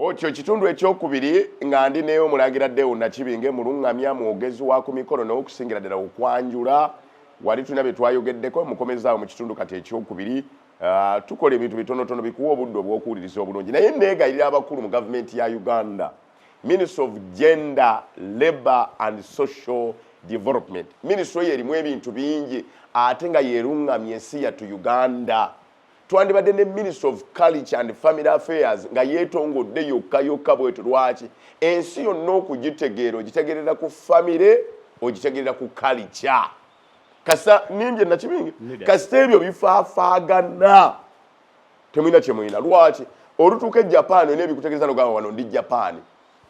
Okyo kitundu ekyokubiri nga ndi neyo Mulangira Deo Nakibinge mulungamya mwogezi wa ku mikolo n'okusingira ddala okwanjula wali tuna bye twayogeddeko mukomezaawo mu kitundu kati ekyokubiri tukola ebintu bitonotono bikuwa obudde obw'okuwuliriza obulungi naye neegayirira abakulu mu gavumenti ya Uganda Ministry of Gender, Labour and Social Development Ministry erimu ebintu bingi ate nga yerungamye ensi yattu Uganda twandibadde ne Ministry of Culture and Family Affairs nga yeetongodde yokka bwetu lwaki ensi yonna okugitegeera ogitegerera ku family ogitegerera ku culture kasa nimbye Nakibinge kasita ebyo bifaafaagana temwina kyemwina lwaki olutuuka e Japan n'ebikutegeeza nogamba wano ndi Japan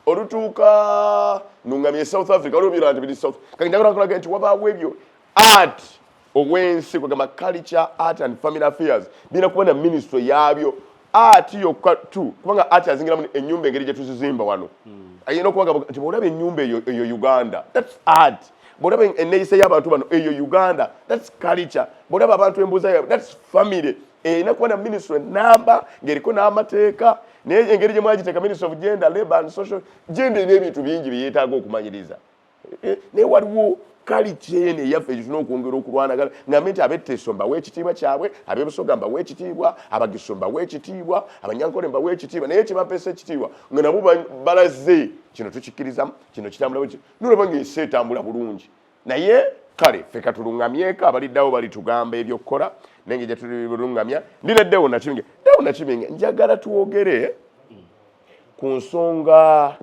olutuuka nungamye South Africa olubira nti bidi South kakindagala kulaga nti wabaawo ebyo art obwensi kwegamba culture art and family affairs bina kuba na ministry yabyo art yokka tu kubanga art azingiramu ennyumba engeri gye tuzizimba wano ayina okubaga nti bw'olaba ennyumba eyo Uganda that's art bw'olaba enneeyisa y'abantu bano eyo Uganda that's culture bw'olaba abantu embuuza yabwe that's family erina kuba na ministry namba ng'eriko n'amateeka naye engeri gye mwagiteeka Ministry of Gender, Labour and Social gender n'ebintu bingi bye yeetaaga okumanyiriza naye waliwo culture eno eyaffe gye tulina okwongera okulwanagana ngambe nti ab'Etteso mbawa ekitiibwa kyabwe ab'Ebusoga mbawa ekitiibwa Abagiso mbawa ekitiibwa Abanyankole mbawa ekitiibwa naye kye bampeesa ekitiibwa nga nabo balaze kino tukikkirizamu kino kitambula bwe nolaba ng'ensi etambula bulungi naye kale ffe katulungamyeko abaliddawo balitugamba ebyokukola nenge gye tulungamya ndina Deo Nakibinge njagala tuwogere ku nsonga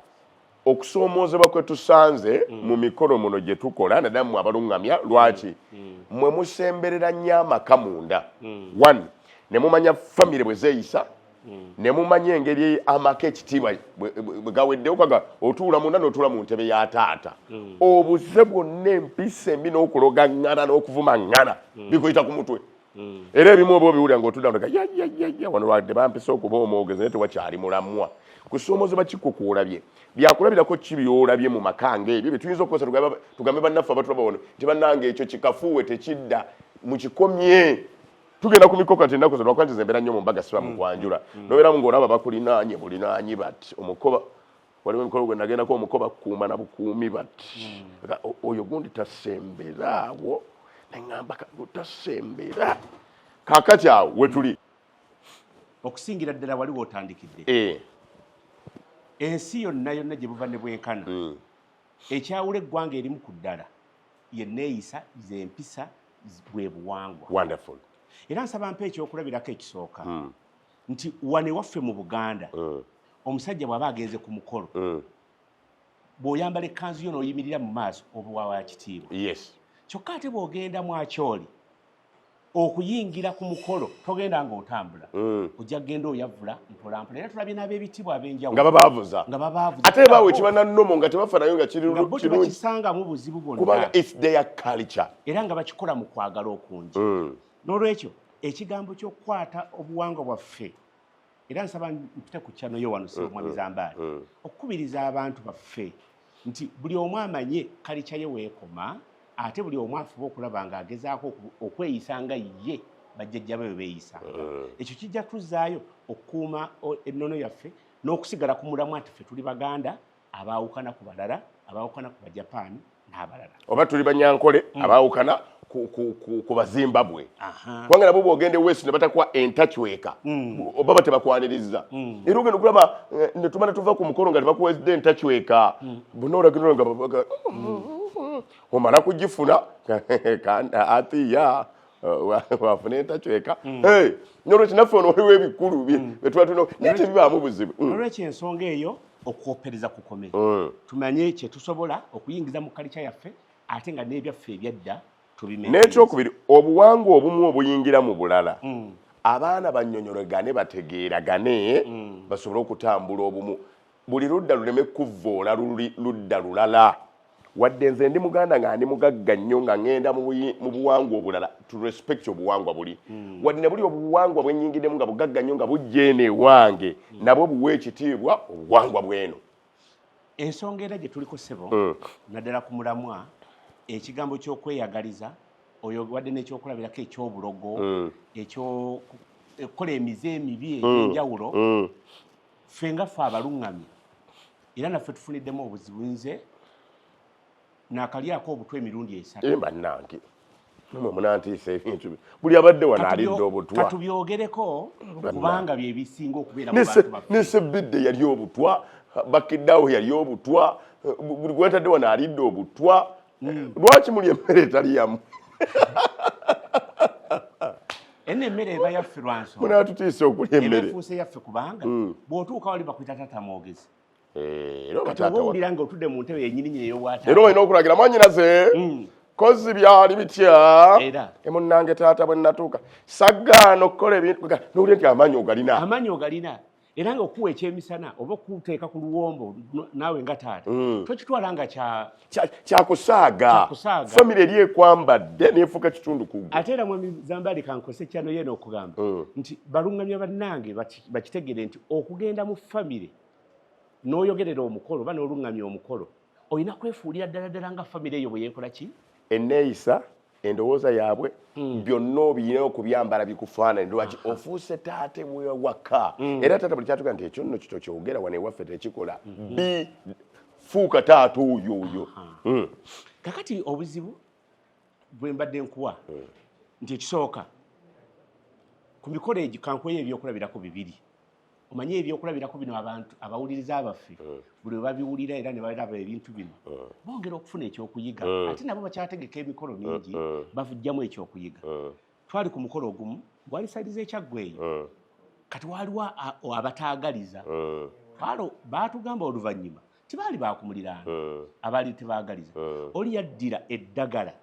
okusoomoozebwa kwe tusanze mu mikolo muno gye tukola naddala mmwe abalungamya lwaki mmwe musemberera nnyo amaka munda one ne mumanya famire bwe zeeyisa ne mumanya engeri amaka ekitiibwa bwe gaweddewo kaga otuula munda n'otuula mu ntebe ya taata obuze bwonna empisa embi n'okuloga ŋŋana n'okuvuma ŋŋana bikuyita ku mutwe era ebimu oba obiwulira ng'otudda nga yayayaya wano lwadde bampisa okuba omwogezi naye tewakyali mulamwa kusoomoozebwa kikukuolabye byakulabirako ki byolabye mu makanga ebyo bye tuyinza okukozesa tugambe bannaffe abatulaba wano nti bannange ekyo kikafuuwe tekidda mukikomye tugenda ku mikoko nti ennaku zino lwakuba nti zembeera nnyo mu mbaga siba mu kwanjula nobeeramu ng'olaba bakulinaanye bulinaanyi bati omukoba waliwo emikolo gwe nagendako omukoba kuuma na bukuumi bati oyo gundi tasemberaawo neŋŋamba tasembera kaakati awo wetuli okusingira ddala waliwo otandikidde ensi yonna gye buva ne bwenkana ekyawula eggwanga erimu ku ddala yenneeyisa zempisa bwe buwangwa wonderful era nsaba mpa ekyokulabirako ekisooka nti wane waffe mu Buganda omusajja bw'aba agenze ku mukolo bw'oyambala ekkanzu yo n'oyimirira mu maaso obuwa wa kitiibwa yes kyokka ate bw'ogenda mu Akyoli okuyingira ku mukolo togenda ng'otambula ojja kgenda oyavula mpolampola era tulabye n'ab'ebitibwa ab'enjawulo nga babaavuza ate baawe ekiba nannomo nga tebafanayo nga kirungi bakisangamu buzibu bwonna kubanga it's their culture era nga bakikola mu kwagala okungi n'olwekyo ekigambo ky'okukwata obuwangwa bwaffe era nsaba mpite ku kyano yo wano Mwamizambaali okukubiriza abantu baffe nti buli omu amanye kalica ye weekoma ate buli omu afuba okulaba ng'agezaako okweyisa nga ye bajjajja be beeyisanga ekyo kijja tuzaayo okukuuma ennono yaffe n'okusigala ku mulamwa nti ffe tuli Baganda abaawukana ku balala abaawukana ku Bajapaani n'abalala oba tuli Banyankole abaawukana ku Bazimbabwe kubanga nabo bw'ogenda West ne batakuwa entachweka oba batebakwaniriza era ogenda okulaba ne tumala tuva ku mukolo nga tebakuwedde entachweka bonna olagenda nga omala kugifuna atiya wafuna entachweka nolwekyo naffe ono waliwo ebikulu byetuba tulina naye tebibaamu buzibu olwekyo ensonga eyo okwopereza kukomere tumanye kye tusobola okuyingiza mu kalica yaffe ate nga n'ebyaffe ebyadda n'ekyokubiri obuwangwa obumu obuyingira mu bulala abaana bannyonyolegane bategeeragane basobole okutambula obumu buli ludda luleme kuvvoola ludda lulala wadde nze ndi Muganda nga ndi mugagga nnyo nga ŋŋenda mu buwangwa obulala to respect obuwangwa buli wadde ne buli obuwangwa bwennyingiddemu nga bugagga nnyo nga bujja eno ewange nabwo buwa ekitiibwa obuwangwa bweno ensonga era gye tuliko ssebo naddala ku mulamwa ekigambo ky'okweyagaliza oyo wadde n'ekyokulabirako ekyobulogo ekyokukola emize emibi egy'enjawulo ffe nga ffe abalungamye era naffe tufuniddemu obuzibu nze nakalyako obutwa emirundi 3 bannange mwe munantiisa ebintu buli abadde wano alidde obutwa katubyogereko kubanga bye bisinga okubeera mu bantu bantu ne Sebidde yali obutwa Bakiddawo yali obutwa buli gwetadde wano alidde obutwa lwaki muli emmere etali yamu ene emmere eba yaffe lwanso munaatutiisa okulya emmere efuuse yaffe kubanga bw'otuuka wali bakwita tata mwogezi era owulira nga otudde mu ntebe yennyininyini ey'obwata era olina okulagira mwanyinaze kozi byali bitya emunnange taata bwe natuuka saggaana okukola ebintu nowulira nti amaanyi ogalina era nga okuwa ekyemisana oba okuteeka ku luwombo naawe nga taata tokitwala nga kyakusaaga famire eri ekwambadde nefuuka kitundu kuggwe ate era mwami Zambali kankose kyano yeno okugamba nti balungamya bannange bakitegere nti okugenda mu famire n'oyogerera omukolo oba n'olungamya omukolo olina kwefuulira ddala nga famire eyo bwe yeekola ki enneeyisa endowooza yaabwe byonna obirina okubyambala bikufaanani lwaki ofuuse taate waka era taata buli kyatuga nti ekyo nno kito kyogera wano ewaffe tekikola fuuka taata oyo kakati obuzibu bwe mbadde nkuwa nti ekisooka ku mikolo egyo kankuweyo ebyokulabirako 2 omanye ebyokulabirako bino abantu abawuliriza abaffe buli babiwulira era ne balaba ebintu bino bongera okufuna ekyokuyiga ate nabo bakyategeka emikolo mingi bavujjamu ekyokuyiga twali ku mukolo ogumu gwali saidiza ekyaggweeyo kati waliwo abataagaliza baatugamba oluvannyuma tibaali bakumuliraana abaali tebaagaliza oli yaddira eddagala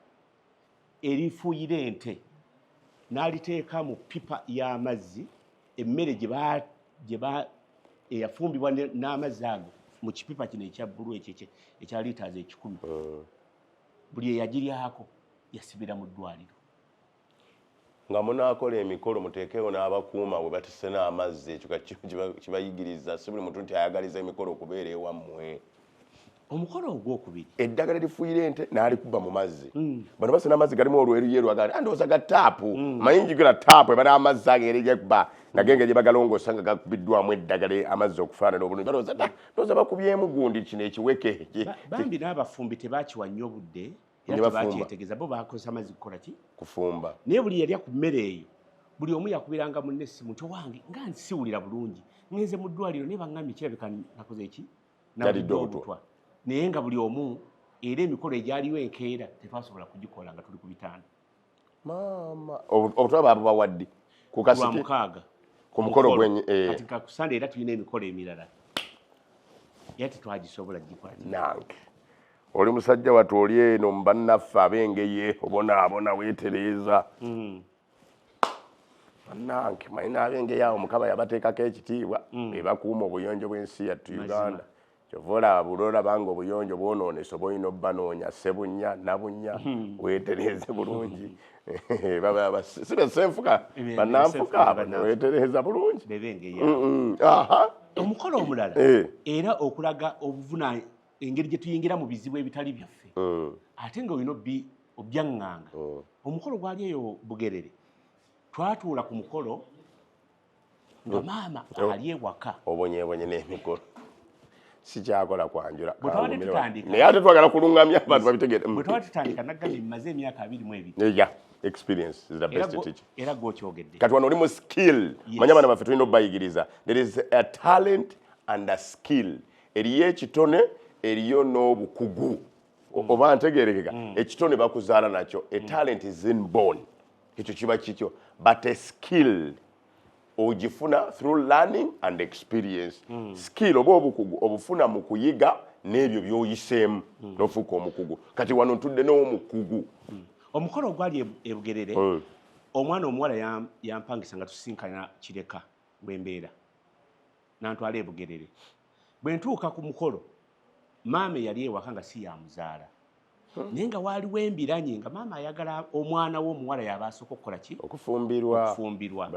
erifuuyira ente n'aliteeka mu pipa y'amazzi emmere eyafumbibwa n'amazzi ago mu kipipa kino ekya bbulu ekya liitaazi 10 buli eyagiryako yasibira mu ddwaliro nga munaakola emikolo muteekewo n'abakuuma bwe batise n'amazzi ekyo kibayigiriza si buli muntu nti ayagaliza emikolo okubeera ewammwe omukolo ogwokubiri eddagala lifuuyira ente n'alikuba mu mazzi bano basena amazzi galimu olweruyeru andowooza ga taapu mayingi gera taapu ebala amazzi ageerejekuba nagenge gye bagalongoosa nga gakubiddwamu eddagala amazzi okufaanana obulungi balowooza bakubyemu gundi kino ekiweke bambi n'abafumbi tebakiwa nnyo budde era tebakyetegeeza bo bakozesa amazzi kukola ki kufumba naye buli yalya ku mmere eyo buli omu yakubiranga munne essimu nti owange nga nsiwulira bulungi ngenze mu ddwaliro naye baŋŋambye kirabika nakoze eki Yalidde obutwa naye nga buli omu era emikolo egyaliwo enkeera tetwasobola kugikola nga tuli ku bitanda maama obutwa baabo bawaddi ku kasiki mukaaga ku mukolo gwenye kati ka kusande era tulina emikolo emirala era tetwagisobola gikwati nange oli musajja watu oli eno mu bannaffe ab'engeye obonaabona weetereeza bannange malina ab'engeye awo mukama yabateekako ekitiibwa ebakuuma obuyonjo bw'ensi yattu Uganda kyova olaba buli olabanga obuyonjo bwonoonese oba olina obbanoonya Sebunnya Nabunnya weetereeze bulungi si besenfuka bannanfuka weetereeza bulungi omukolo omulala era okulaga obuvuna engeri gye tuyingira mu bizibu ebitali byaffe ate nga olina obyaŋŋanga omukolo gwali eyo Bugerere twatuula ku mukolo nga maama ali ewaka obonyeebonye n'emikolo sikyakola kwanjula bwetwabatutandika naye ate twagala kulungamya abantu babitegere bwe twabatutandika naggambye mmaze emyaka 22 yeah experience is the best teacher era gw'okyogedde kati wano oli mu skill manya bana baffe tulina obbayigiriza there is a talent and a skill eriyo ekitone eriyo n'obukugu oba ntegeerekeka ekitone bakuzaala nakyo a talent is inborn ekyo kiba kikyo but a skill ogifuna through learning and experience skill oba obukugu obufuna mu kuyiga n'ebyo by'oyiseemu n'ofuuka omukugu kati wano ntudde n'omukugu omukolo ogwali e Bugerere omwana omuwala yampangisa nga tusinkana Kireka bwembeera nantwala e Bugerere bwe ntuuka ku mukolo maama yali ewaka nga si yamuzaala naye nga waaliwo embiranye nga maama ayagala omwana we omuwala yaba asooka okukola ki okufumbirwa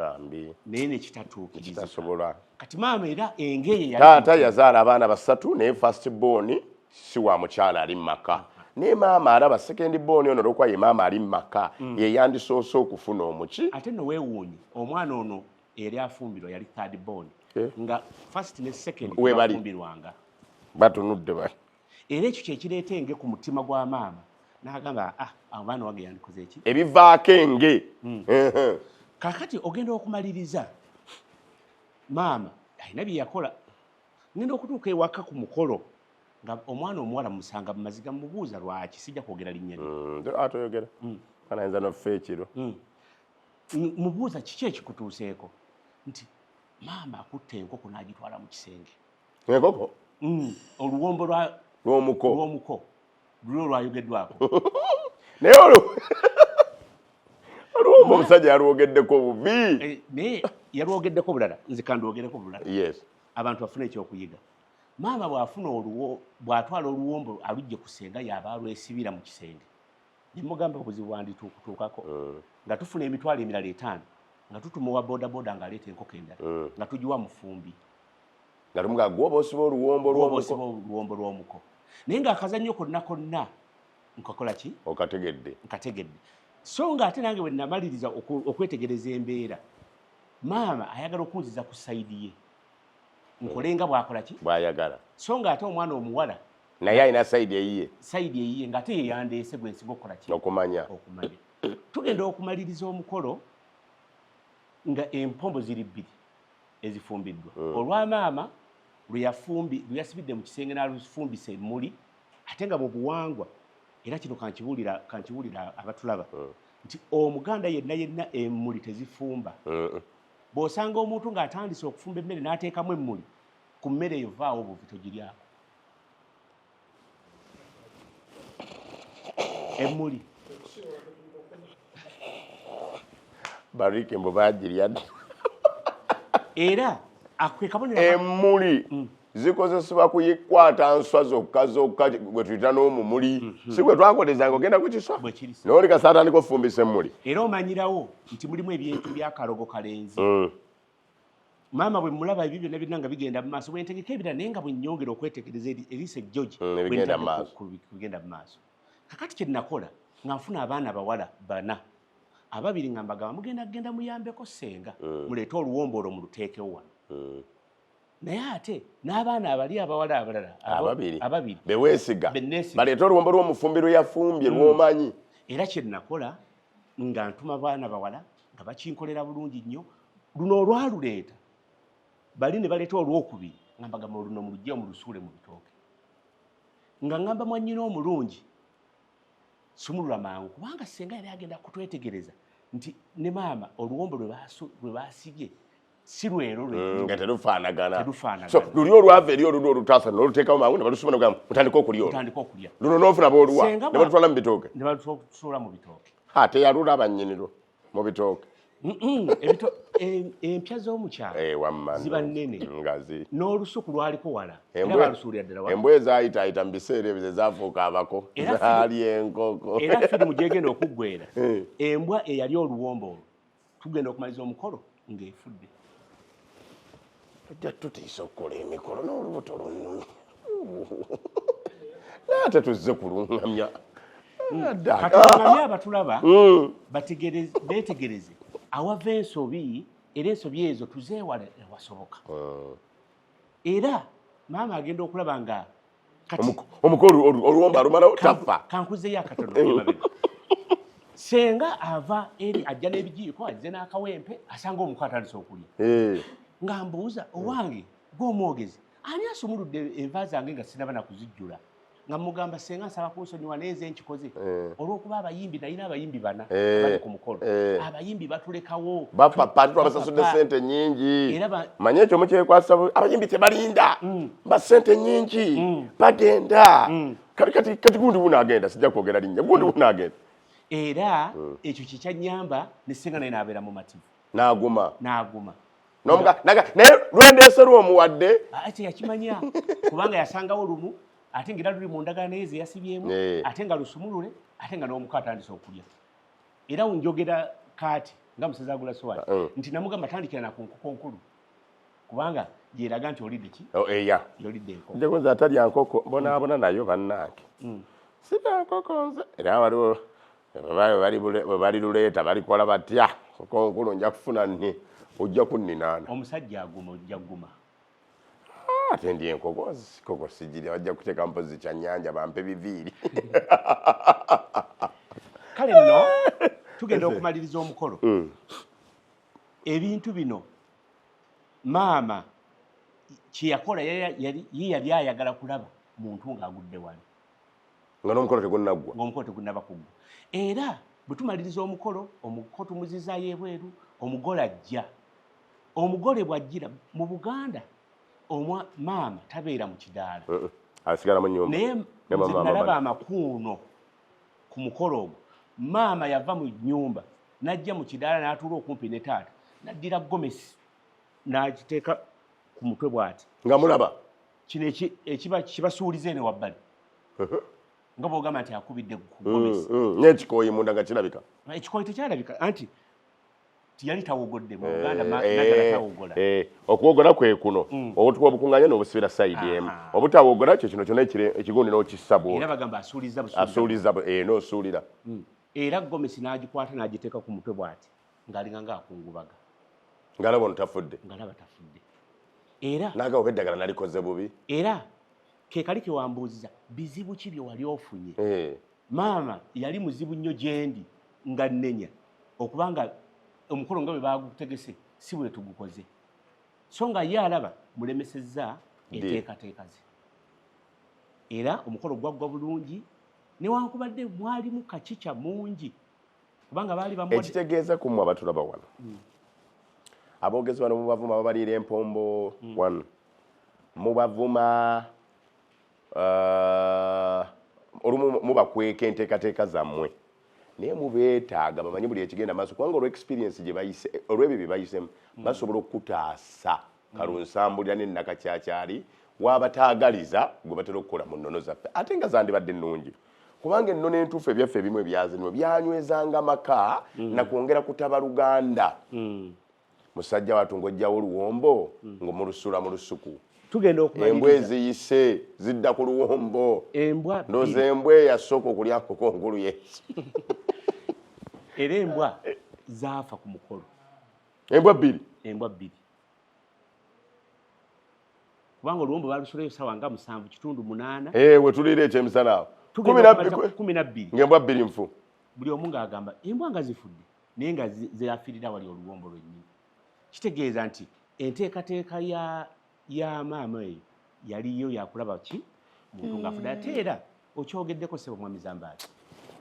naye nekitatuukirizika kati maama era engeye taata yazaala abaana 3 naye first born si wa mukyala ali mu maka naye maama alaba second born ono olwokuba ye maama ali mu maka ye yandisoose okufuna omuki ate nno weewuunye omwana ono eyali afumbirwa yali third born nga first ne second We bali. bafumbirwanga batunudde ba era ekyo kyekireeta enge ku mutima gwa maama n'agamba abaana wange yandikoze eki ebivaako enge kakati ogenda okumaliriza maama alina bye yakola ngenda okutuuka ewaka ku mukolo nga omwana omuwala musanga mu maziga mubuuza lwaki sijja kwogera linnya lye atoyogera anayinza noffe ekiro mubuuza kiki ekikutuuseeko nti maama akutte enkoko n'agitwala mu kisenge enkoko oluwombo lw'omuko lulwo olwayogeddwako naye oluwombo omusajja yalwogeddeko bubi naye yalwogeddeko bulala nze kandwogereko bulala yes abantu bafuna ekyokuyiga maama bw'atwala oluwombo alujje ku senga yaba alwesibira mu kisenge nemugamba obuzibu bwandituukutuukako nga tufuna emitwalo emirala 5 nga tutumuwa bodaboda ng'aleeta enkoko endala nga tugiwa mufumbi nga tumuga gwoba osiba oluwombo lw'omuko naye ng'akazannyo konna nkakola ki nkategedde so ng'ate nange bwe namaliriza okwetegereza embeera maama ayagala okunziza ku sayidi ye nkolenga bw'akola ki bw'ayagala so ng'ate omwana omuwala naye alina sayidi eyiye ng'ate yeyandeese gwe nsiga okukola ki okumanya tugenda okumaliriza omukolo nga empombo ziri 2 ezifumbiddwa olwamaama lwe yasibidde mu kisenge n'alufumbisa emmuli ate nga mu buwangwa era kino kankibuulira abatulaba nti omuganda yenna emmuli tezifumba bw'osanga omuntu ng'atandise okufumba emmere n'ateekamu emmuli ku mmere eyo vaawo obuvi togiryako emmuli barike mbo bagirya era akwe kabonero emmuli zikozesebwa kuyikwata nswa zokka bwe tuyita n'omumuli si bwe twakolezanga ogenda ku kiswa n'oli kasaatandika ofumbisa emmuli era omanyirawo nti mulimu ebintu byakalogo kalenzi maama bwe mulaba ebyo byonna birina nga bigenda mu maaso bwentegeka ebirala naye nga bwe nnyongera okwetegereza eriisa ejjogi bigenda mu maaso kakati kye nakola nga nfuna abaana abawala 4 2 nga mbagamba mugenda muyambeko senga muleete oluwombo olwo muluteekewo wano naye ate n'abaana abali abawala abalala 2 beweesiga baleete oluwombo lw'omufumbiro yafumbye lw'omanyi era kye nakola nga ntuma baana bawala nga bakinkolera bulungi nnyo luno olwaluleeta bali ne baleeta olwokubiri nga mbagamba luno mulujje omulusuule mu bitooke nga ngamba mwannyina omulungi sumulula mangu kubanga senga yali agenda kutwetegereza nti ne maama oluwombo lwe baasibye si lwero nga terufaanagana so luli olwava eri olulwo olutaasa noluteekawo mangu ne balusuma nogamba mutandika okulya luno n'ofuna boolwa ne balutwala mu bitooke teyalulaba nnyiniro mu bitooke empya z'omukyalo ziba nnene ngazi n'olusuku lwaliko wala era balusuulira ddala wala embwa ezayitaayita mu biseera ebyo zezaafuuka abako zaali enkoko era firimu gyegenda okuggwera embwa eyali oluwombo olwo tugenda okumaliza omukolo ng'efudde ojja tutiisa okukola emikolo n'olubuto lunnumi naate tuzze kuluŋŋamya katuŋŋamya abatulaba beetegereze awava ensobi era ensobi ezo tuzeewale ewasoboka era maama agenda okulaba nga omukolo oluwombo alumalawo tafa kankuzeyo akatono senga ava eri ajja n'ebijiiko azze n'akawempe asanga omuko atandise okulya nga mbuuza owange gw'omwogezi ani asumuludde enva zange nga sinaba nakuzijjula nga mugamba senga nsaba kunsonyiwa neeze nkikoze olw'okuba abayimbi nalina abayimbi 4 bali ku mukolo abayimbi batulekawo bapapa twabasasudde sente nyingi manye ekyo mukyekwasa abayimbi tebalinda ba sente nyingi bagenda kati gundi bunagenda sijja kwogera linnya gundi bunagenda era ekyo kikyanyamba ne senga naye n'abeera mu mativu n'aguma naye lwendeeserwa omuwadde ate yakimanya kubanga yasangawo lumu ate nga era luli mu ndagaano ye ze yasibyemu ate nga lusumulule ate nga n'omuko atandise okulya era njogera kaati nga musezi agula sowani nti namugamba tandikira na ku nkoko nkulu kubanga gyeraga nti olidde ki yolidde enkoko njegonza atalya nkoko bonaabona nayo bannange sirya nkoko nze era waliwo bwe bali luleeta balikola batya nkoko nkulu nja kufuna nni ojja kunninaana omusajja aguma ojja guma ate ndi enkogozi koko sigiri bajja kuteeka mpozi kyannyanja bampe biviiri kale nno tugenda okumaliriza omukolo ebintu bino maama kyeyakola ye yali ayagala kulaba muntu ng'agudde wano nga n'omukolo tegunnaggwa ng'omukolo tegunnaba kuggwa era bwe tumaliriza omukolo tumuzizaayo ebweru omugole ajja omugole bw'ajjira mu Buganda maama tabeera mu kidaala asigala mu nnyumba naye nze nalaba amakuuno ku mukolo ogwo maama yava mu nnyumba n'ajja mu kidaala n'atuula okumpi ne taata n'addira gomesi n'agiteeka ku mutwe bw'ati nga mulaba kino kibasuuliza eno wabbali nga bw'ogamba nti akubidde ku gomesi n'ekikooyi munda nga kirabika ekikooyi tekyalabika anti tiyali tawogodde mu Buganda naddala tawogola okuwogola kwe kuno obutuka obukuŋŋaanya n'obusibira sayidi emu obutawogola kyo kino kyonna ekigundi n'okissa bw'oti era bagamba asuuliza n'osuulira era gomesi n'agikwata n'agiteeka ku mutwe bw'ati ng'alinga ng'akungubaga ngalaba ono tafudde era n'agaba eddagala nalikoze bubi era ke kali ke wambuuziza bizibu ki bye wali ofunye maama yali muzibu nnyo gyendi nga nnenya okubanga omukolo nga bwe bagutegese si bwe tugukoze so nga ye alaba mulemesezza enteekateeka ze era omukolo gwaggwa bulungi newankubadde mwalimu kakica mungi kubanga baali ekitegeeza ku mmwe abatulaba wano aboogezi bano mubavuma babaliira empombo wano mubavuma olumu mubakweka enteekateeka zammwe naye mubeetaaga bamanyi buli ekigenda maaso kubanga olw'experience gye bayise olw'ebyo bye bayisemu basobola okutaasa kalunsambulira n'ennakakyakyali wabataagaliza gwe batera okukola mu nnono zaffe ate nga zandibadde ennungi kubanga ennono entuufu ebyaffe ebimu ebyazinwa byanywezanga maka nakwongera kutaba Luganda musajja watu ng'ojjawo oluwombo ng'omulusula mu lusuku tugenda okumaliriza embwa eziyise zidda ku luwombo ndooza embwa eyasooka okulya nkoko nkulu Yesu era embwa zaafa ku mukolo embwa bbiri kubanga oluwombo balusulayo sawa nga 7.8 we tuliira ekyemisana awo 12 ng'embwa bbiri nfu buli omu ng'agamba embwa nga zifudde naye nga zeyafiirira wali oluwombo lwennyini kitegeeza nti enteekateeka ya maama eyo yaliyo yakulaba ki muntu ng'afudde ate era okyogeddeko sebo mwami Zambaali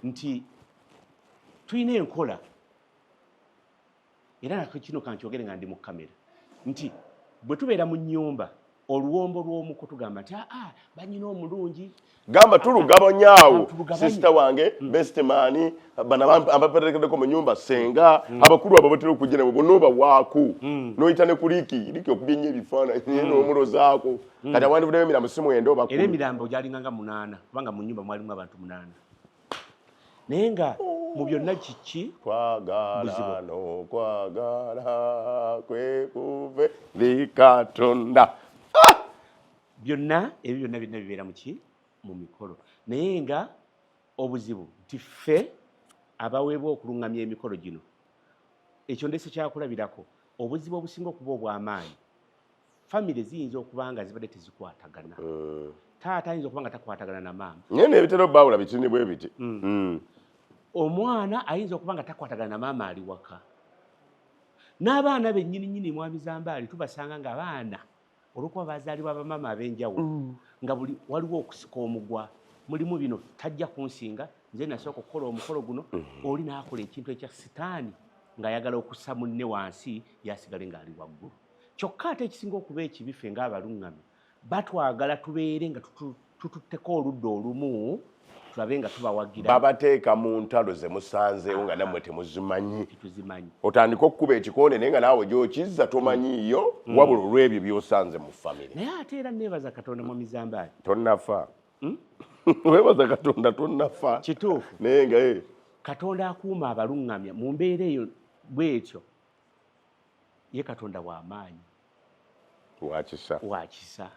nti tulina enkola era kino kankyogere nga ndi mu kamera nti bwe tubeera mu nnyumba oluwombo lw'omuko tugamba nti banyina omulungi gamba tulugabanyaawo sisita wange best man bana abaperekedeko mu nyumba senga abakulu abo batera okujja nabo bonoba waaku noyita ne kuliki liki okubye nnyo ebifaananyi n'omulozaako kati awandivuddeyo emirambo si mwenda oba era emirambo gyalinga nga 8 kubanga mu nnyumba mwalimu abantu 8 naye nga mu byonna kiki kwagala n'okwagala kwekuve bikatonda byonna ebyo byonna bibeera mu mikolo naye nga obuzibu nti ffe abaweebwa okuluŋŋamya emikolo gino ekyo ndese kyakulabirako obuzibu obusinga okuba obw'amaanyi famire ziyinza okuba nga zibadde tezikwatagana taata ayinza okuba nga takwatagana na maama naye nebitera baawula bitini bwe biti omwana ayinza okuba nga takwatagana na maama ali waka n'abaana bennyininyini mwami Zambaali tubasanga nga abaana olwokuba bazaalibwa bamaama ab'enjawulo nga buli waliwo okusika omugwa mulimu bino tajja kunsinga nze nasooka okukola omukolo guno oli n'akola ekintu ekya sitaani ng'ayagala okussa munne wansi yasigale ng'ali waggulu kyokka ate ekisinga okuba ekibi ffe ng'abaluŋŋami batwagala tubeere nga tututteko oludda olumu tulabe nga tubawagira babateeka mu ntalo ze musanzeewo nga nammwe temuzimanyi otandika okukuba ekikonde naye nga naawe gy'okizza tomanyiiyo wabula olw'ebyo by'osanze mu famire naye ate era neebaza Katonda mwami Zambaali tonnafa weebaza Katonda tonnafa kituufu naye nga Katonda akuuma abaluŋŋamya mu mbeera eyo bw'etyo ye Katonda w'amaanyi wakisa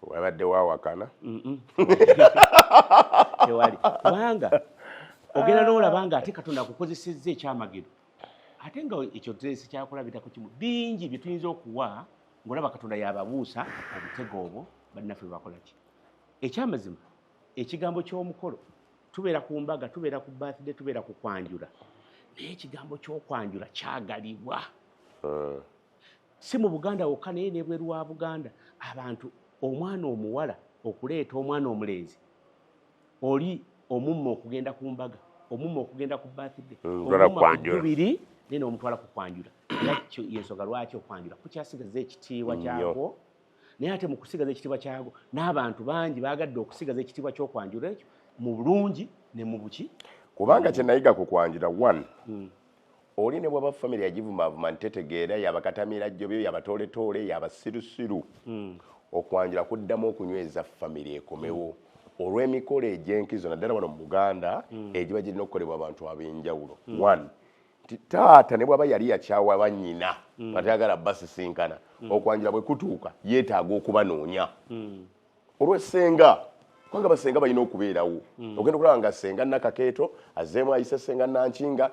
wabadde waawakana tewali kubanga ogenda n'olaba nga ate Katonda akukozesezza ekyamagero ate nga ekyo tesi kyakulabirako kimu bingi bye tuyinza okuwa ng'olaba Katonda yababuusa obutego obwo bannaffe bwe bakola ki. Ekyamazima ekigambo ky'omukolo tubeera ku mbaga, tubeera ku birthday, tubeera ku kwanjula, naye ekigambo ky'okwanjula kyagalibwa. Si mu Buganda wokka naye n'ebweru wa Buganda. Abantu omwana omuwala okuleeta omwana omulenzi oli omumma okugenda ku mbaga, omumma okugenda ku birthday, omumma kubiri naye n'omutwala ku kwanjula. Era y'ensonga lwaki okwanjula kukyasigaza ekitiibwa kyakwo, naye ate mu kusigaza ekitiibwa kyakwo n'abantu bangi baagadde okusigaza ekitiibwa ky'okwanjula ekyo mu bulungi ne mu buki. Kubanga kye nayiga ku kwanjula one, oli ne bwaba famire yagivumaavuma ntetegeera yabakatamira jjobyo yabatooletoole yabasirusiru, okwanjula kuddamu okunyweza famire ekomewo olw'emikolo egy'enkizo naddala wano mu Buganda egiba girina okukolebwa abantu ab'enjawulo. One, taata ne bwaba yali yakyawa bannyina batayagala basisinkana, okwanjula bwe kutuuka yeetaaga okubanoonya olw'essenga. Kubanga basenga balina okubeerawo. Ogenda okulaba nga ssenga Nakakeeto azzeemu ayise ssenga Nankinga,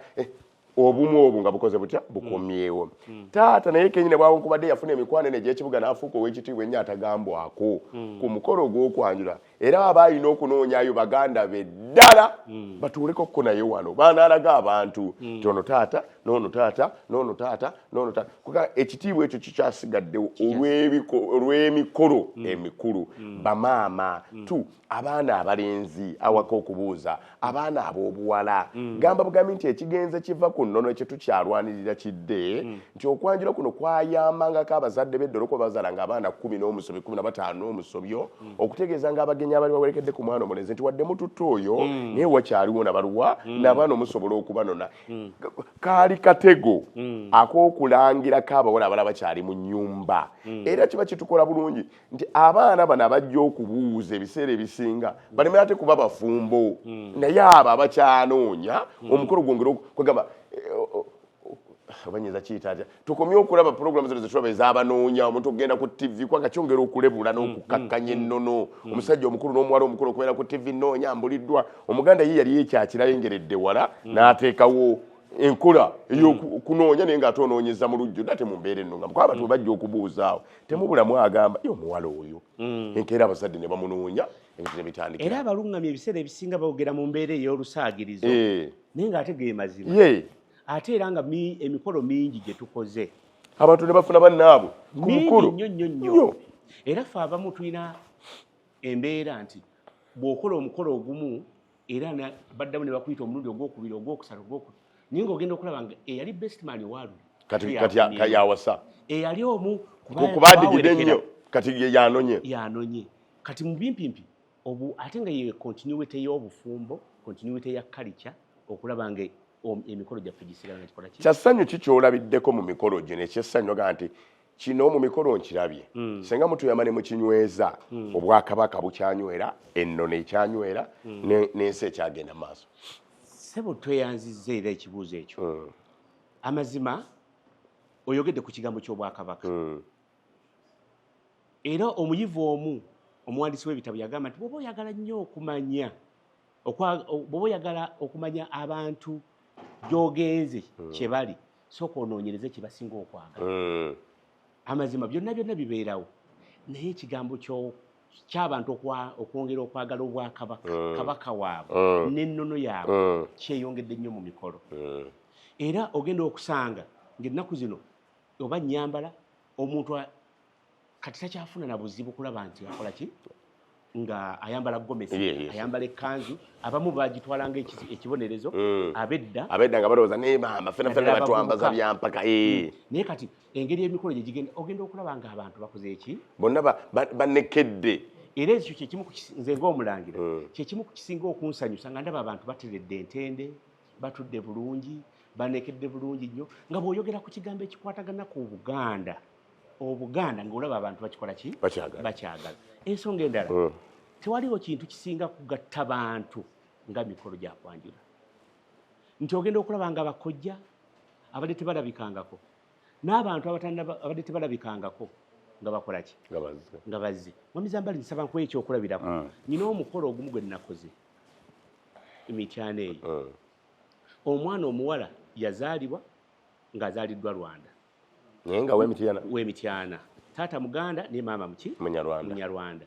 obumu obwo nga bukoze butya bukomyewo. Taata naye kenyine bwawonkubadde yafuna emikwano egy'ekibuga n'afuuka ow'ekitiibwa ennyo atagambwako ku mukolo ogw'okwanjula. Era aba alina okunoonyayo baganda be ddala batuuleko ko naye wano baanaalaga abantu nti ono taata n'ono taata n'ono taata n'ono taata. Kuba ekitiibwa ekyo kikyasigaddewo olw'emikolo emikulu. Bamaama tu abaana abalenzi awaka okubuuza abaana ab'obuwala gamba bugambi nti ekigenze kiva ku nnono ekyetukyalwanirira kidde nti okwanjula kuno kwayambangako abazadde b'eddolo kuba bazaalanga abaana 10 n'omusobyo 15 n'omusobyo okutegeeza nga abagenyi abali bawerekedde ku mwana omulenzi nti wadde mututte oyo naye wakyaliwo nabaluwa n'abaana omusobola okubanona. Kaali katego ak'okulangirako abawala abala bakyali mu nnyumba. Era kiba kitukola bulungi nti abaana bano abajja okubuuza ebiseera ebisinga baleme ate kuba bafumbo, naye abo abakyanoonya omukolo gwongera kwegamba abanyiza kiyita atya tukomye okulaba puroguramu zino zetulaba ez'abanoonya omuntu okugenda ku TV kwanga kyongera okulebula n'okukakkanya ennono. Omusajja omukulu n'omuwala omukulu okubeera ku TV noonya mbuliddwa. Omuganda ye yali yekyakirayengeredde wala n'ateekawo enkola ey'okunoonya naye ng'atoonoonyeza mu lujjudde ate mu mbeera ennungamu. Kuba abantu bwe bajja okubuuzaawo temubulamu agamba ye omuwala oyo enkeera abazadde ne bamunoonya ebintu ne bitandikira. Era abalungamya ebiseera ebisinga boogera mu mbeera ey'olusaagirizo naye ng'ate ge mazima. Ate era nga emikolo mingi gye tukoze abantu ne bafuna bannaabwe ku mukolo nnyo. Era ffe abamu tulina embeera nti bw'okola omukolo ogumu era baddamu ne bakuyita omulundi ogwokubiri ogwokusatu ogwokubiri naye ng'ogenda okulaba nga eyali best man waaluli kati yawasa eyali omu kubaddigidde ennyo kati yanonye kati mu bimpimpi ate nga ye continuity y'obufumbo, continuity ya culture okulaba nga emikolo gyaffe gisigala kikola ki. Kyassanyu kikyolabiddeko mu mikolo gino ekyessanyu oga nti kino mu mikolo nkirabye senga mutuyama ne mukinyweza obwakabaka bukyanywera ennono ekyanywera n'ensi ekyagenda maaso. Sebo tweyanzizza era ekibuuzo ekyo. Amazima oyogedde ku kigambo ky'obwakabaka era omuyivu omu omuwandiisi w'ebitabo yagamba nti bw'oba oyagala nnyo okumanya bw'oba oyagala okumanya abantu gy'ogenze kye bali sooka onoonyereze kye basinga okwagala. Amazima byonna bibeerawo naye ekigambo ky'abantu okwongera okwagala obwakabaka kabaka waabwe n'ennono yaabwe kyeyongedde nnyo mu mikolo. Era ogenda okusanga ng'ennaku zino oba nnyambala omuntu kati takyafuna na buzibu kulaba nti akola ki nga ayambala gomesi ayambala ekkanzu. Abamu bagitwala nga ekibonerezo abedda nga balowooza naye maama ffena batwambaza byampaka. Naye kati engeri y'emikolo gye gigenda ogenda okulaba nga abantu bakoze eki bonna banekedde. Era ekyo kyekimu nze ng'omulangira kyekimu kukisinga okunsanyusa nga ndaba abantu bateredde entende batudde bulungi banekedde bulungi nnyo nga bw'oyogera ku kigambo ekikwatagana ku Obuganda ng'olaba abantu bakikola ki bakyagala. Ensonga endala tewaliwo kintu kisinga kugatta bantu nga mikolo gya kwanjula nti ogenda okulaba nga abakojja abadde tebalabikangako n'abantu abadde tebalabikangako nga bakola ki nga bazze. Mwamizambali nsaba nkuwa ekyokulabirako. Nina omukolo ogumu gwe nnakoze emityana eyo. Omwana omuwala yazaalibwa ng'azaaliddwa Rwanda. Naye nga w'Emityana. Taata Muganda ne maama Munyarwanda.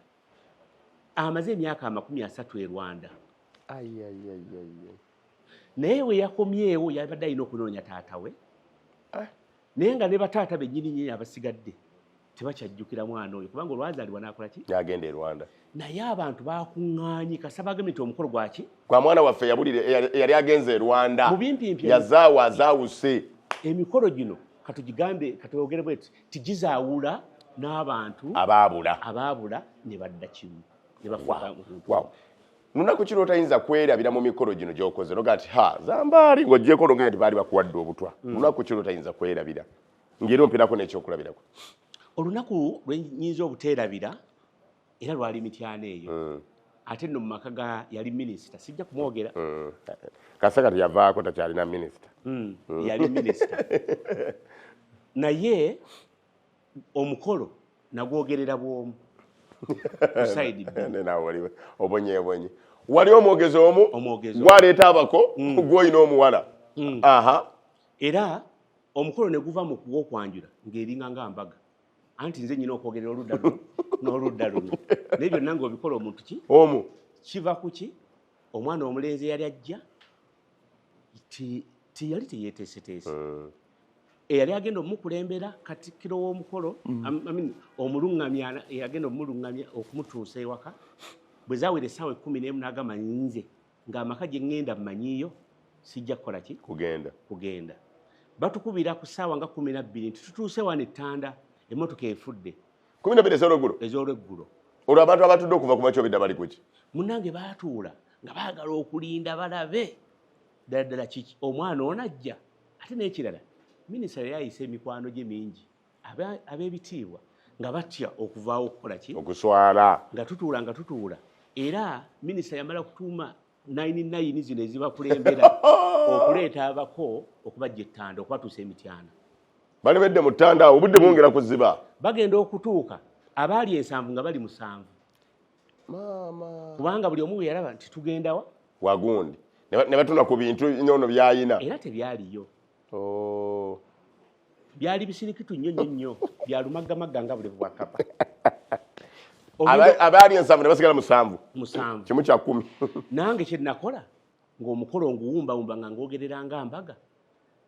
Amaze emyaka 30 e Rwanda. Naye we yakomyewo yabadde alina okunoonya taata we. Naye nga ne bataata bennyini abasigadde tebakyajjukira mwana oyo kubanga olwazaalibwa n'akola ki? Yagenda e Rwanda. Naye abantu bakuŋŋaanye kasaba agambye nti omukolo gwaki? Kwa mwana waffe yali agenze e Rwanda. Mu bimpimpi azaawuse. Emikolo gino katugigambe katwogere bweti tigizaawula n'abantu abaabula ne badda kimu ne bafuuka wow. Lunaku kino otayinza kwerabira mu mikolo gino gy'okoze noga ati Zambaali ng'oggyeko olongera nti baali bakuwadde obutwa. Lunaku kino otayinza kwerabira ngeri ompirako n'ekyokulabirako. Olunaku lwe nnyinza obuteerabira era lwali Mityana eyo. Ate nno mu maka yali minisita sijja kumwogera. Kasaka yavaako takyalina minisita. Yali minisita. Naye omukolo nagwogerera bw'omu. Obonye. Wali omwogezi omu gwaleeta abako gw'olina omuwala. Era omukolo ne guva mu gw'okwanjula ng'eringa ng'ambaga. Anti nze nyina okwogerera oludda luno n'oludda luno. Naye byonna ng'obikola omuntu ki? Omu. Kiva ku ki? Omwana omulenzi yali ajja tiyali teyeeteeseteese. Eyali agenda omukulembera katikkiro w'omukolo omuluŋŋamya eyagenda omuluŋŋamya okumutuusa ewaka bwe zaawera essaawa 11 n'agamba nze ng'amaka gye ŋŋenda mmanyiiyo sijja kukola ki? Kugenda. Batukubira ku ssaawa nga 12 nti tutuuse wano ettanda emmotoka efudde. 12 ez'olweggulo. Olwo abantu abatudde okuva ku makya obidda bali kuki? Munnange baatuula nga baagala okulinda balabe ddala kiki omwana onajja ate n'ekirala minisita yali ayisa emikwano gye mingi ab'ebitiibwa nga batya okuvaawo okukola ki? Okuswala. Nga tutuula. Era minisita yamala kutuuma 99 zino ezibakulembera okuleeta abako okubajja ettanda okubatuusa Emityana. Balebedde mu ttanda awo obudde bwongera kuziba. Bagenda okutuuka abaali 7 nga bali 7. Kubanga buli omu yalaba nti tugendawa wagundi ne batuna ku bintu nyono byayina. Era tebyaliyo. Byali bisirikitu nnyo byalumaggamagga nga buli bwakapa. Abaali 7 ne basigala 7. Kimu kya 10. Nange kye nakola ng'omukolo nguwumbawumba nga ng'ogerera nga mbaga.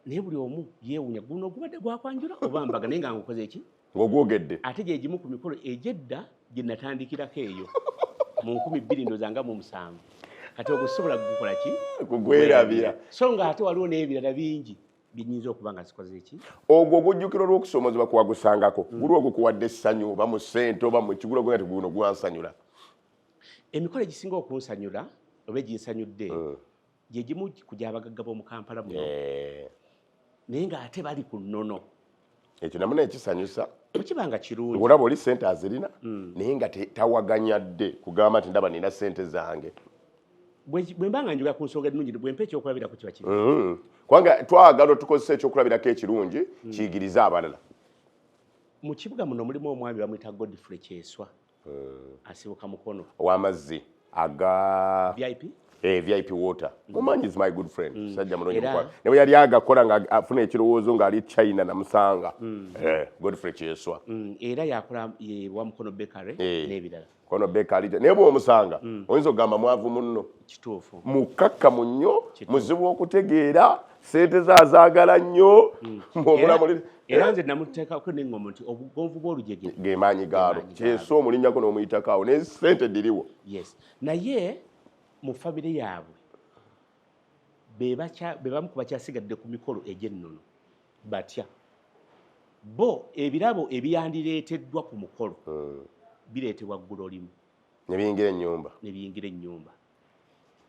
Naye buli omu yeewuunya guno ogubadde gwakwanjula oba mbaga naye nga ngukoze eki? Ng'ogwogedde. Ate gye gimu ku mikolo egyedda gye natandikirako eyo mu 2007. Kati ogusobola gukola ki? Kugwerabira. So nga ate waliwo n'ebirala bingi binyinza okuba nga zikoze eki? Ogwo ogujjukiro lw'okusoomozebwa kwagusangako guli ogukuwadde essanyu oba mu ssente oba mu kigulo gwe nti guno gwansanyula. Emikolo egisinga okunsanyula oba eginsanyudde gye gimu ku gy'abagagga b'omu Kampala muno. Naye ng'ate bali ku nnono. Ekyo namuna ekisanyusa. Tekibanga kirungi. Olaba oli ssente azirina naye nga tawaganya dde kugamba nti ndaba nina ssente zange. Bwe mbanga njogera ku nsonga ennungi bwe mpa ekyokulabirako kiba kiri. Kubanga twagala tukozesa ekyokulabirako ekirungi kiyigiriza abalala. Mu kibuga muno mulimu omwami bamuyita Godfrey Kyeswa. Asibuka mukono. Ow'amazzi aga VIP? VIP water. Mumanyi is my good friend. Sajja mulonyi kwa. Ne yali agakola nga afuna ekirowoozo ng'ali China na Musanga. Godfrey Kyeswa. Era yakola wa mukono bakery n'ebirala. Kono bakery naye bw'omusanga oyinza okugamba mwavu munno. Kituufu. Mukakkamu nnyo, muzibu okutegeera, ssente zazaagala nnyo. Era nze namuteekako n'eŋŋombo nti obugonvu bw'olujege ge maanyi gaalo. Kyeswa omulinnyako n'omuyitako ne ssente diriwo. Yes. Naye mu famire yaabwe be bamu ku bakyasigadde ku mikolo egy'ennono batya bo ebirabo ebyandireeteddwa ku mukolo bireetebwa ggulo limu ne biyingira ennyumba.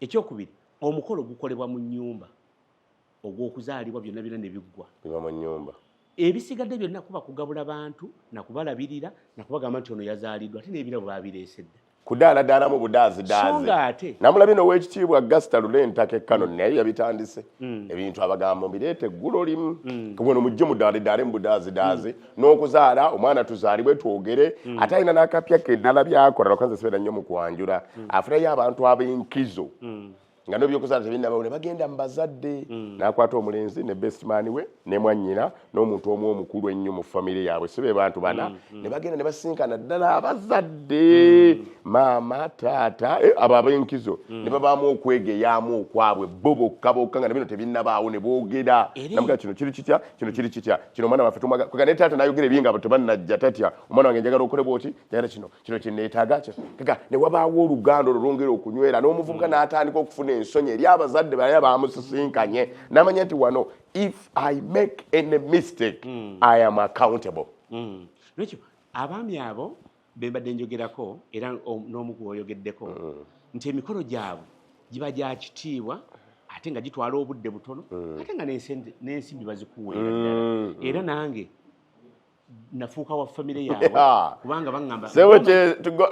Ekyokubiri omukolo gukolebwa mu nnyumba ogw'okuzaalibwa byonna byonna ne biggwa biba mu nnyumba. Ebisigadde byonna kuba kugabula bantu na kubalabirira na kubagamba nti ono yazaaliddwa ate n'ebirabo baabireesedde. Kudaalamu budaazi. Namulabye n'ow'ekitiibwa Augustus Lulentaka ekkano naye yabitandise. Ebintu abagamba bireete eggulo limu. Kubono mujje mudaalidaale mu budaazi n'okuzaala omwana tuzaalibwe twogere ate alina n'akapya ke ddala byakola lwakanze sibeera nnyo mu kwanjula afunayo abantu ab'enkizo nga n'ebyokuzaala tebinnaba ne bagenda mu bazadde n'akwata omulenzi ne best man we ne mwannyina n'omuntu omu omukulu ennyo mu famire yaabwe si be bantu bana ne bagenda ne basinkana ddala abazadde maama taata abo ab'enkizo ne babaamu okwegeyaamu okwabwe bo bokka bokka nga ne bino tebinnabaawo ne boogera namuga kino kiri kitya kino kiri kitya kino omwana waffe tumwaga kwega ne taata n'ayogera ebinga tebannajja tatya omwana wange njagala okole bwoti njagala kino kinneetaaga kega ne wabaawo oluganda olwongera okunywera n'omuvubuka n'atandika okufuna ensonyi eri abazadde baya bamusisinkanye n'amanya nti wano if I make any mistake I am accountable. Lwekyo abaami abo be mbadde njogerako era n'omu gwoyogeddeko nti emikolo gyabwe giba gya kitiibwa ate nga gitwala obudde butono ate nga n'ensimbi bazikuweera ddala era nange nafuuka wa famire yaabwe kubanga baŋŋamba sebo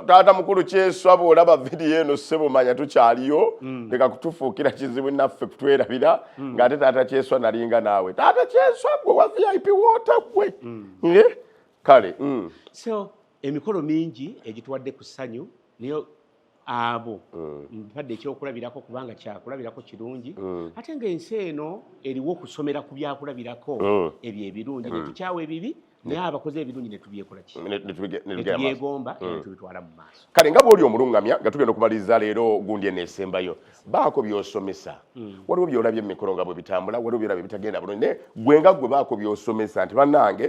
taata mukulu kyeswa bw'olaba vidiyo eno ssebo manya tukyaliyo leka kutufuukira kizibu naffe kutwerabira ng'ate taata kyeswa nalinga naawe taata kyeswa gwe wa VIP woota gwe kale so emikolo mingi egituwadde ku ssanyu niyo abo mpadde ekyokulabirako kubanga kyakulabirako kirungi ate ng'ensi eno eriwo okusomera ku byakulabirako ebyo ebirungi netukyawa ebibi naye abakoze ebirungi netubyekola ki netubyegomba era tubitwala mu maaso kale nga bw'oli omulungamya nga tugenda okumaliriza leero gundi eneesembayo baako by'osomesa waliwo by'olabye emikolo nga bwe bitambula waliwo by'olabye bitagenda bulungi naye gwe nga gwe baako by'osomesa nti bannange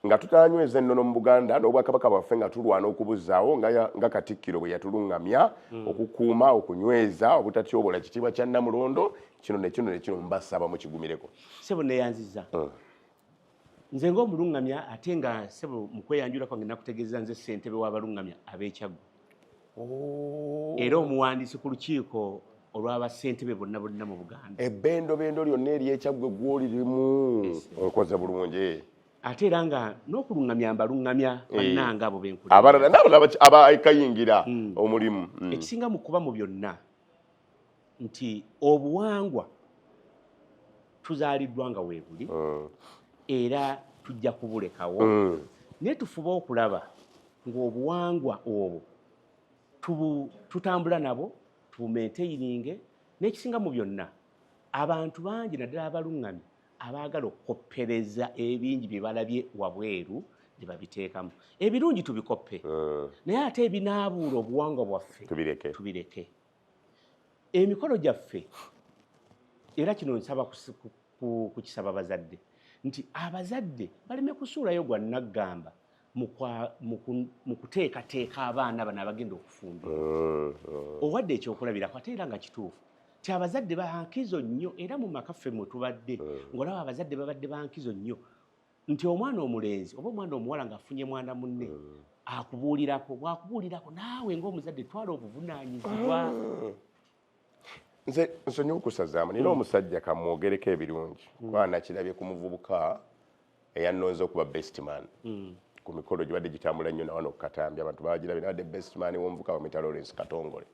nga tutanyweza ennono mu Buganda n'obwakabaka bwaffe nga tulwana okubuzaawo nga Katikkiro bwe yatulungamya okukuuma okunyweza obutatyobola kitiibwa kya Namulondo kino ne kino mbasaba mukigumireko sebo neyanziza nze ng'omulungamya ate nga sebo mu kweyanjula kwange nakutegeeza nze ssentebe w'abalungamya ab'Ekyaggwe era omuwandiisi ku lukiiko olw'abassentebe bonna mu Buganda ebbendobendo lyonna ery'Ekyaggwe gw'olirimu okoze bulungi ate era nga n'okulungamya mbalungamya bannanga abo benkulu abalala n'abalala abakayingira omulimu ekisinga mu kuba mu byonna nti obuwangwa tuzaaliddwa nga weebuli era tujja kubulekawo naye tufuba okulaba ng'obuwangwa obwo tutambula nabo tubumenteininge n'ekisinga mu byonna abantu bangi naddala abalungamya abaagala okukoppereza ebingi bye balabye wabweru ne babiteekamu ebirungi tubikoppe naye ate ebinaabuula obuwangwa bwaffe tubireke emikolo gyaffe era kino nsaba kukisaba abazadde nti abazadde baleme kusuulayo gwa naggamba mu kuteekateeka abaana bano abagenda okufumbirwa owadde ekyokulabirako ate era nga kituufu ti abazadde bankizo nnyo era mu makaffe mwe tubadde ng'olaba abazadde babadde bankizo nnyo nti omwana omulenzi oba omwana omuwala ng'afunye mwana munne akubuulirako bw'akubuulirako naawe ng'omuzadde twala obuvunaanyizibwa nze nsonyi okusazaamu nina omusajja kamwogereko ebirungi kuba nakirabye ku muvubuka eyannonze okuba best man ku mikolo gibadde gitambula nnyo nawano kukatambi abantu bagirabye nabadde best man w'omuvubuka bamwita Lawrence Katongole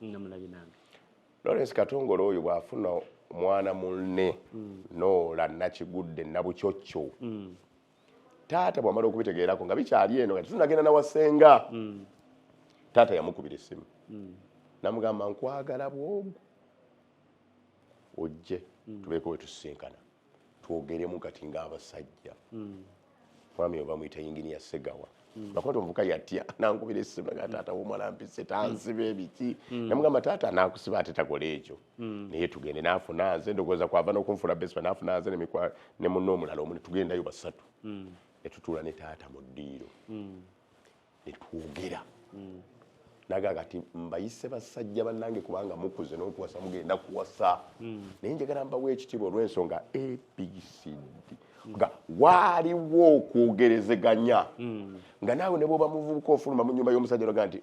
Lawrence Katongole oyo bw'afuna mwana munne noola nakigudde nabukyocyo taata bw'amala okubitegeerako nga bikyali eno nga tetunagenda nawasenga taata yamukubira essimu namugamba nkwagala bwogu ojje tubeeko we tusisinkana twogeremu kati ng'abasajja mwami oba muyita yinginiya Segawa nakwata omuvuka yatya nankubira essimu nga taata w'omwana mpise tansiba ebiki namugamba taata naakusiba ate takola ekyo naye tugende naafuna nze ndowooza kwava n'okunfuna besipa naafuna nze ne munne omulala omu ne tugendayo basatu ne tutuula ne taata mu ddiiro ne twogera naga kati mbayise basajja bannange kubanga mukuze n'okuwasa mugenda kuwasa naye njagala mbawo ekitiibwa olw'ensonga ABCD nga waaliwo okwogerezeganya nga naawe ne bw'oba muvubuka ofuluma mu nnyumba y'omusajja olaga nti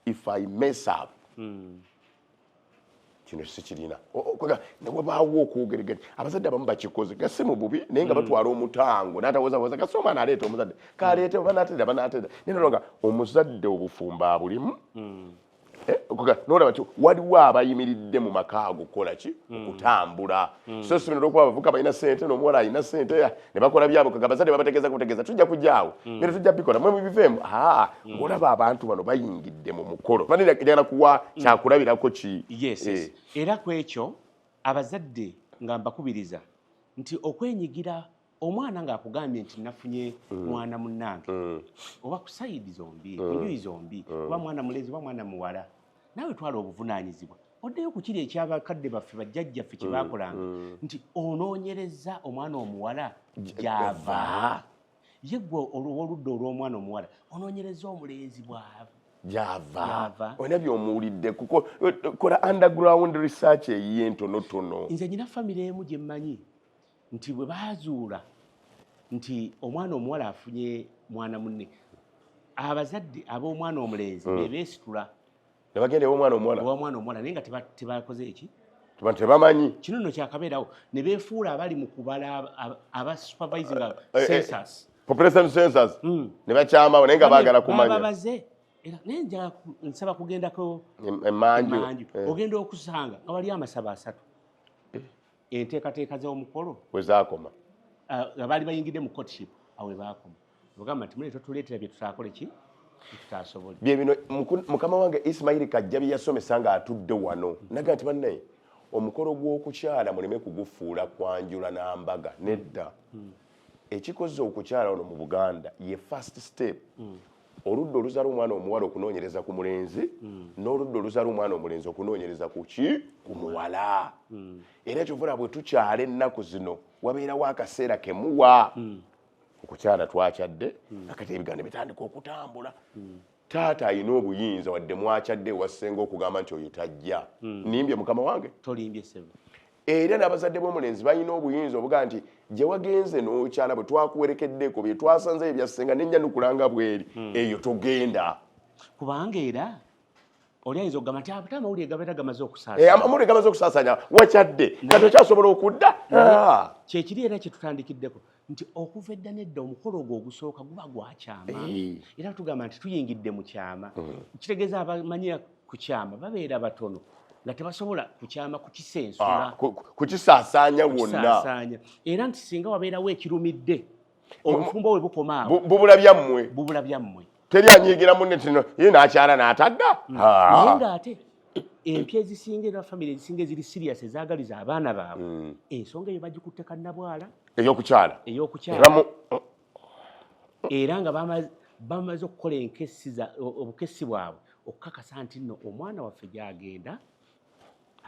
if I mess up kino sikirina ne bwebaawo okwogeraganya abazadde abamu bakikoze nga si mu bubi naye nga batwala omutango n'atawozawoza kasi omwana aleeta omuzadde kaleete banaatera naye nalonga omuzadde obufumba abulimu n'olaba nti waliwo abayimiridde mu maka ago kukola ki okutambula so sibino okuba abavuka balina ssente n'omuwala alina ssente ne bakola byabo kaga abazadde babategeeza kutegeeza tujja kujjaawo era tujja bikola mwe mubiveemu ng'olaba abantu bano bayingidde mu mukolo banira njagala kuwa kyakulabirako ki yes era ku ekyo abazadde nga mbakubiriza nti okwenyigira omwana ng'akugambye nti nafunye mwana munnange oba ku sayidi zombi ku njuyi zombi oba mwana mulezi oba mwana muwala naawe twala obuvunaanyizibwa oddeyo ku kiri ekyabakadde baffe bajjajjaffe kye baakolanga nti onoonyereza omwana omuwala gy'ava ye gwe oludda olw'omwana omuwala onoonyereza omulenzi bw'ava gy'ava olina by'omuwulidde kuko kola underground research eyiye entonotono nze nyina famire emu gye mmanyi nti bwe baazuula nti omwana omuwala afunye mwana munne abazadde ab'omwana omulenzi be beesitula ne bagenda ew'omwana omuwala naye nga tebakoze eki tebamanyi kino nno kyakabeerawo ne beefuula abali mu kubala aba supervising census population census ne bakyamawo naye nga baagala kumanya babaze era naye njagala nsaba kugendako emmanju ogenda okusanga nga wali amasaba 3 enteekateeka z'omukolo bwe zaakoma baali bayingidde mu courtship awe baakoma ogamba nti mune totuleetera bye tutaakole ki tutasobole bye bino mukama wange Ismail Kajja bye yasomesa ng'atudde wano naga nti bannaye omukolo gw'okukyala muleme kugufuula kwanjula n'ambaga nedda ekikoze okukyala ono mu Buganda ye first step oludda oluzaala omwana omuwala okunoonyereza ku mulenzi n'oludda oluzaala omwana omulenzi okunoonyereza ku ki ku muwala era kyovula bwe tukyala ennaku zino wabeerawo akaseera kemuwa okukyala twakyadde akati ebigambo bitandika okutambula taata alina obuyinza wadde mwakyadde ewassenga okugamba nti oyo tajja nimbye mukama wange tolimbye sebo era n'abazadde b'omulenzi balina obuyinza obuga nti gye wagenze n'okyala bwe twakuwerekeddeko bye twasanze ebyassenga nenja nukulanga bweri eyo togenda kubanga era oli ayinza okugamba nti ate amawulire gabeera gamaze okusaasanya amawulire gamaze okusaasanya wakyadde kati okyasobola okudda kyekiri era kyetutandikiriddeko nti okuva edda nedda omukolo ogwo ogusooka guba gwakyama era tugamba nti tuyingidde mu kyama kitegeeza abamanyi ku kyama babeera batono nga tebasobola kukyama kukisensula kukisaasaanya wonna era nti singa wabeerawo ekirumidde obufumbo we bukoma awo bubula byammwe teri anyiigira munne tino ye n'akyala n'atadda naye ng'ate empya ezisinga era famire ezisinga eziri sirias ezaagaliza abaana baabwe ensonga eyo bagikutte kannabwala ey'okukyala era nga bamaze okukola obukessi bwabwe okukakasa nti nno omwana waffe gy'agenda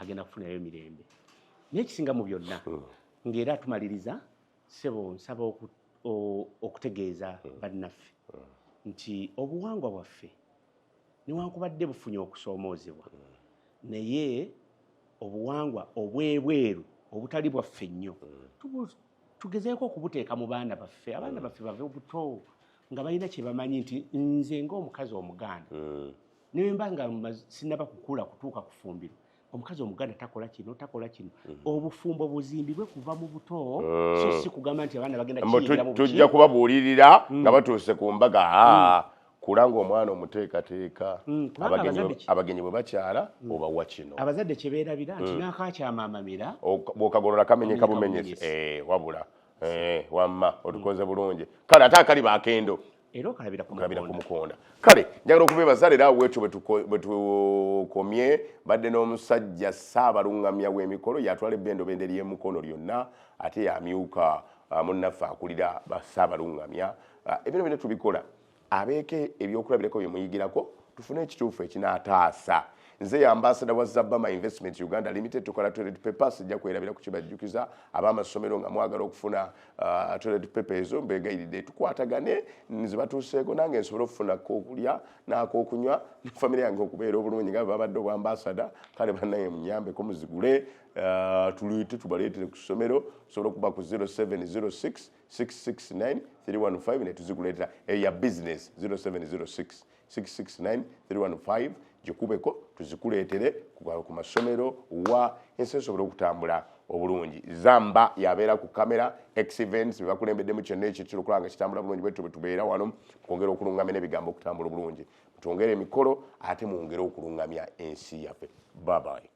agenda kufunayo emirembe n'ekisinga mu byonna ng'era tumaliriza sebo nsaba okutegeeza bannaffe nti obuwangwa bwaffe newankubadde bufunye okusoomoozebwa naye obuwangwa obwebweru obutali bwaffe nnyo tugezeeko okubuteeka mu baana baffe abaana baffe bave buto nga balina kye bamanyi nti nze ng'omukazi omuganda newe mba nga sinaba kukula kutuuka kufumbirwa omukazi omuganda takola kino obufumbo buzimbibwe kuva mu buto so si kugamba nti abaana bagenda kiyingira mu buki tujja kubabuulirira nga batuuse ku mbaga kulanga omwana omuteekateeka abagenyi bwe bakyala obawa kino abazadde kye beerabira nti n'akakyama amamira bw'okagolola kamenyeka bumenyese wabula wamma otukoze bulungi kale ate akali bakendo era okalabira ku mukonda kale njagala okubeebaza leero awo wetu bwe tukomye badde n'omusajja Ssaabalungamya w'emikolo yatwala ebbendobende ly'emukono lyonna ate yamyuka munnaffe akulira Ssaabalungamya ebino byonna tubikola abeeke ebyokulabirako bye muyigirako tufune ekituufu ekinaataasa nze ya ambassador wa Zabama Investment Uganda Limited tukola toilet papers sijja kwerabira kukibajjukiza ab'amasomero nga mwagala okufuna toilet paper ezo mbeegayiride tukwatagane nze batuuseeko nange nsobola okufuna k'okulya n'ak'okunywa famire yange okubeera obulungi nga babadde obwa ambassador kale bannaye munyambeko muzigule tuluyite tubaleetere ku ssomero sobola okuba ku 0706 669 315 ne tuziguleetera eyo ya business 0706 669 315 jikubeko tuzikuleetere ku masomero wa ensi esobole okutambula obulungi. Zamba yabeera ku kamera, X-Events bebakulembeddemu kyonna ekyo kulanga kitambula bulungi bwe tubeera wano kwongera okulungamya n'ebigambo okutambula bulungi. Twongere emikolo ate mwongere okulungamya ensi yaffe. Bye bye.